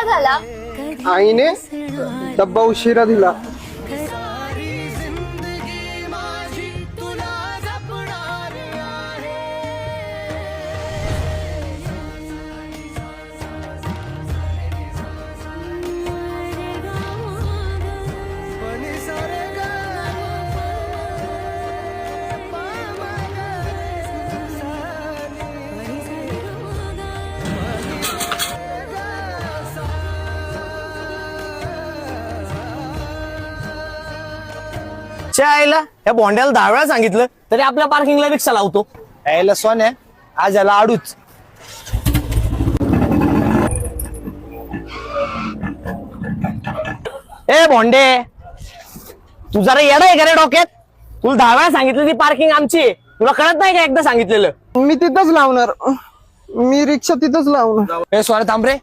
का झाला? आईने डब्बा उशिरा दिला. आईला या बोंड्याला 10 वेळा सांगितलं तरी आपल्या पार्किंगला रिक्षा लावतो. यायला सोन्या आज याला आडूच. ए बोंडे, तू जरा येडा आहे का रे डोक्यात? तुला 10 वेळा सांगितलं ती पार्किंग आमची आहे. तुला कळत नाही का एकदा सांगितलेलं? मी तिथंच लावणार. मी रिक्षा तिथंच लावणार. ए सोन्या थांब रे,